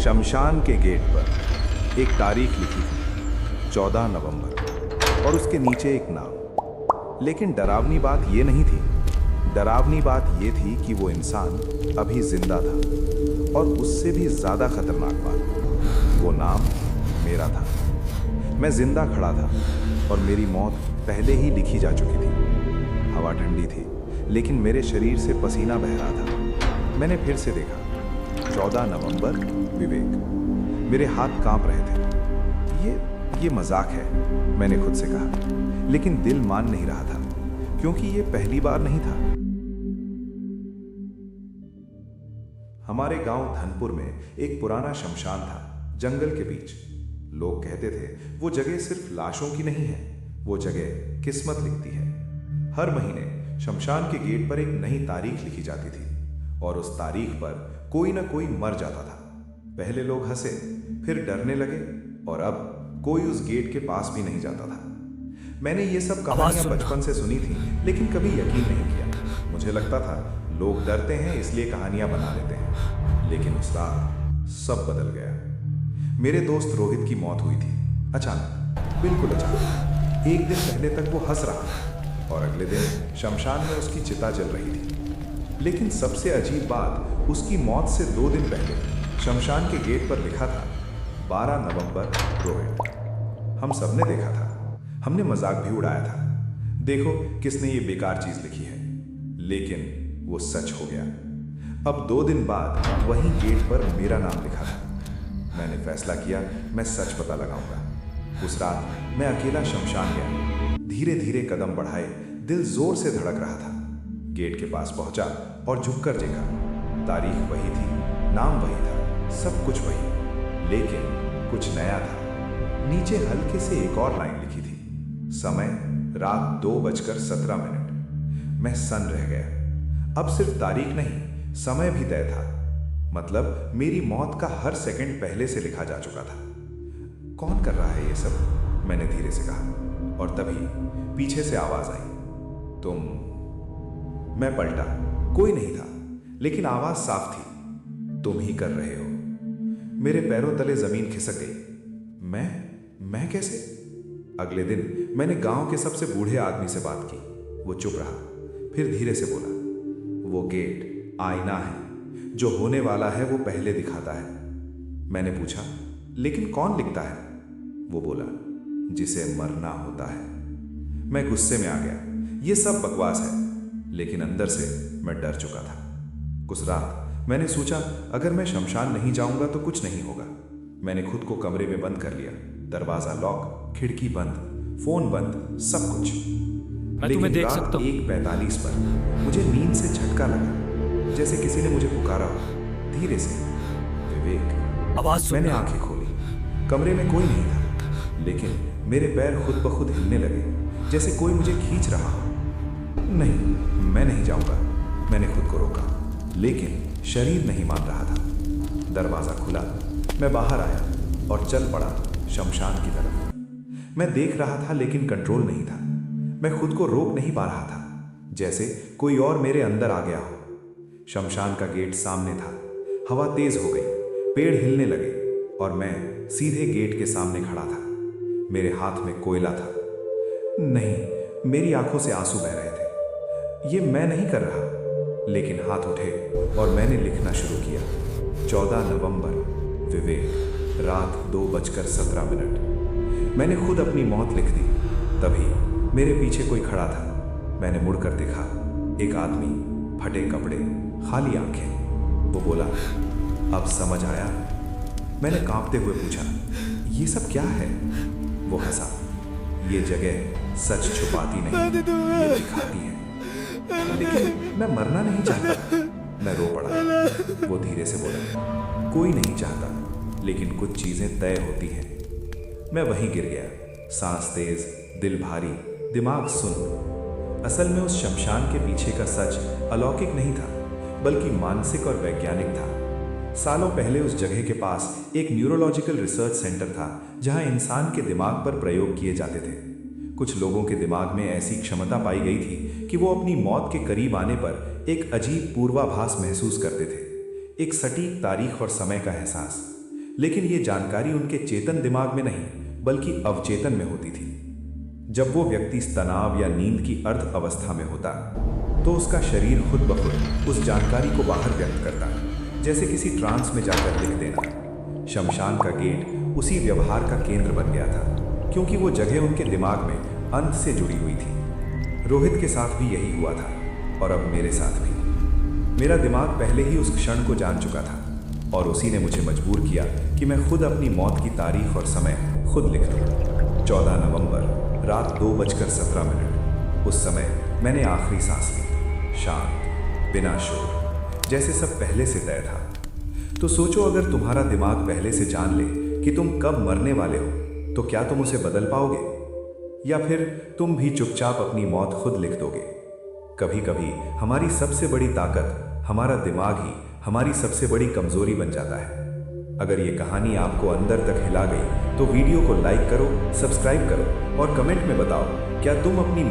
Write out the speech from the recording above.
शमशान के गेट पर एक तारीख लिखी थी, 14 नवंबर, और उसके नीचे एक नाम। लेकिन डरावनी बात ये नहीं थी। डरावनी बात ये थी कि वो इंसान अभी जिंदा था, और उससे भी ज्यादा खतरनाक बात, वो नाम मेरा था। मैं जिंदा खड़ा था और मेरी मौत पहले ही लिखी जा चुकी थी। हवा ठंडी थी, लेकिन मेरे शरीर से पसीना बह रहा था। मैंने फिर से देखा, 14 नवंबर, विवेक। मेरे हाथ कांप रहे थे। ये मजाक है, मैंने खुद से कहा, लेकिन दिल मान नहीं रहा था, क्योंकि ये पहली बार नहीं था। हमारे गांव धनपुर में एक पुराना शमशान था, जंगल के बीच। लोग कहते थे वो जगह सिर्फ लाशों की नहीं है, वो जगह किस्मत लिखती है। हर महीने शमशान के गेट पर एक नई तारीख लिखी जाती थी, और उस तारीख पर कोई ना कोई मर जाता था। पहले लोग हंसे, फिर डरने लगे, और अब कोई उस गेट के पास भी नहीं जाता था। मैंने ये सब कहानियां बचपन से सुनी थी, लेकिन कभी यकीन नहीं किया। मुझे लगता था लोग डरते हैं इसलिए कहानियां बना लेते हैं। लेकिन उस रात सब बदल गया। मेरे दोस्त रोहित की मौत हुई थी, अचानक, बिल्कुल अचानक। एक दिन पहले तक वो हंस रहा था, और अगले दिन शमशान में उसकी चिता जल रही थी। लेकिन सबसे अजीब बात, उसकी मौत से 2 दिन पहले शमशान के गेट पर लिखा था, 12 नवंबर, रोहित। हम सबने देखा था, हमने मजाक भी उड़ाया था, देखो किसने ये बेकार चीज लिखी है। लेकिन वो सच हो गया। अब 2 दिन बाद वहीं गेट पर मेरा नाम लिखा था। मैंने फैसला किया, मैं सच पता लगाऊंगा। उस रात मैं अकेला शमशान गया। धीरे धीरे कदम बढ़ाए, दिल जोर से धड़क रहा था। गेट के पास पहुंचा और झुककर देखा। तारीख वही थी, नाम वही था, सब कुछ वही, लेकिन कुछ नया था। नीचे हल्के से एक और लाइन लिखी थी, समय रात 2:17। मैं सन रह गया। अब सिर्फ तारीख नहीं, समय भी तय था। मतलब मेरी मौत का हर सेकंड पहले से लिखा जा चुका था। कौन कर रहा है ये सब, मैंने धीरे से कहा, और तभी पीछे से आवाज आई, तुम। मैं पलटा, कोई नहीं था, लेकिन आवाज साफ थी, तुम ही कर रहे हो। मेरे पैरों तले जमीन खिसक गई। मैं कैसे? अगले दिन मैंने गांव के सबसे बूढ़े आदमी से बात की। वो चुप रहा, फिर धीरे से बोला, वो गेट आईना है, जो होने वाला है वो पहले दिखाता है। मैंने पूछा, लेकिन कौन लिखता है? वो बोला, जिसे मरना होता है। मैं गुस्से में आ गया, ये सब बकवास है, लेकिन अंदर से मैं डर चुका था। उस रात मैंने सोचा, अगर मैं शमशान नहीं जाऊंगा तो कुछ नहीं होगा। मैंने खुद को कमरे में बंद कर लिया, दरवाजा लॉक, खिड़की बंद, फोन बंद, सब कुछ। मैं तुम्हें देख सकता हूं। 1:45 पर मुझे नींद से झटका लगा, जैसे किसी ने मुझे पुकारा हो, धीरे से, विवेक। आवाज सुन। मैंने आंखें खोली, कमरे में कोई नहीं था, लेकिन मेरे पैर खुद ब खुद हिलने लगे, जैसे कोई मुझे खींच रहा हो। नहीं, मैं नहीं जाऊंगा, मैंने खुद को रोका, लेकिन शरीर नहीं मान रहा था। दरवाजा खुला, मैं बाहर आया और चल पड़ा शमशान की तरफ। मैं देख रहा था, लेकिन कंट्रोल नहीं था। मैं खुद को रोक नहीं पा रहा था, जैसे कोई और मेरे अंदर आ गया हो। शमशान का गेट सामने था। हवा तेज हो गई, पेड़ हिलने लगे, और मैं सीधे गेट के सामने खड़ा था। मेरे हाथ में कोयला था। नहीं, मेरी आंखों से आंसू बह रहे थे। ये मैं नहीं कर रहा, लेकिन हाथ उठे और मैंने लिखना शुरू किया, 14 नवंबर, विवेक, रात 2:17। मैंने खुद अपनी मौत लिख दी। तभी मेरे पीछे कोई खड़ा था। मैंने मुड़कर देखा, एक आदमी, फटे कपड़े, खाली आंखें। वो बोला, अब समझ आया? मैंने कांपते हुए पूछा, ये सब क्या है? वो हंसा, ये जगह सच छुपाती नहीं, ये दिखाती है। लेकिन मैं मरना नहीं चाहता। मैं रो पड़ा। वो धीरे से बोला, कोई नहीं चाहता, लेकिन कुछ चीजें तय होती हैं। मैं वहीं गिर गया, सांस तेज, दिल भारी, दिमाग सुन्न। असल में उस शमशान के पीछे का सच अलौकिक नहीं था, बल्कि मानसिक और वैज्ञानिक था। सालों पहले उस जगह के पास एक न्यूरोलॉजिकल रिसर्च सेंटर था, जहां इंसान के दिमाग पर प्रयोग किए जाते थे। कुछ लोगों के दिमाग में ऐसी क्षमता पाई गई थी कि वो अपनी मौत के करीब आने पर एक अजीब पूर्वाभास महसूस करते थे, एक सटीक तारीख और समय का एहसास। लेकिन ये जानकारी उनके चेतन दिमाग में नहीं बल्कि अवचेतन में होती थी। जब वो व्यक्ति तनाव या नींद की अर्ध अवस्था में होता तो उसका शरीर खुद ब खुद उस जानकारी को बाहर व्यक्त करता, जैसे किसी ट्रांस में जाकर लिख देना। शमशान का गेट उसी व्यवहार का केंद्र बन गया था, क्योंकि वो जगह उनके दिमाग में अंत से जुड़ी हुई थी। रोहित के साथ भी यही हुआ था और अब मेरे साथ भी। मेरा दिमाग पहले ही उस क्षण को जान चुका था और उसी ने मुझे मजबूर किया कि मैं खुद अपनी मौत की तारीख और समय खुद लिख दूं। 14 नवंबर रात 2:17। उस समय मैंने आखिरी सांस ली, शांत, बिना शोर, जैसे सब पहले से तय था। तो सोचो, अगर तुम्हारा दिमाग पहले से जान ले कि तुम कब मरने वाले हो, तो क्या तुम उसे बदल पाओगे, या फिर तुम भी चुपचाप अपनी मौत खुद लिख दोगे? कभी कभी हमारी सबसे बड़ी ताकत हमारा दिमाग ही हमारी सबसे बड़ी कमजोरी बन जाता है। अगर ये कहानी आपको अंदर तक हिला गई तो वीडियो को लाइक करो, सब्सक्राइब करो और कमेंट में बताओ क्या तुम अपनी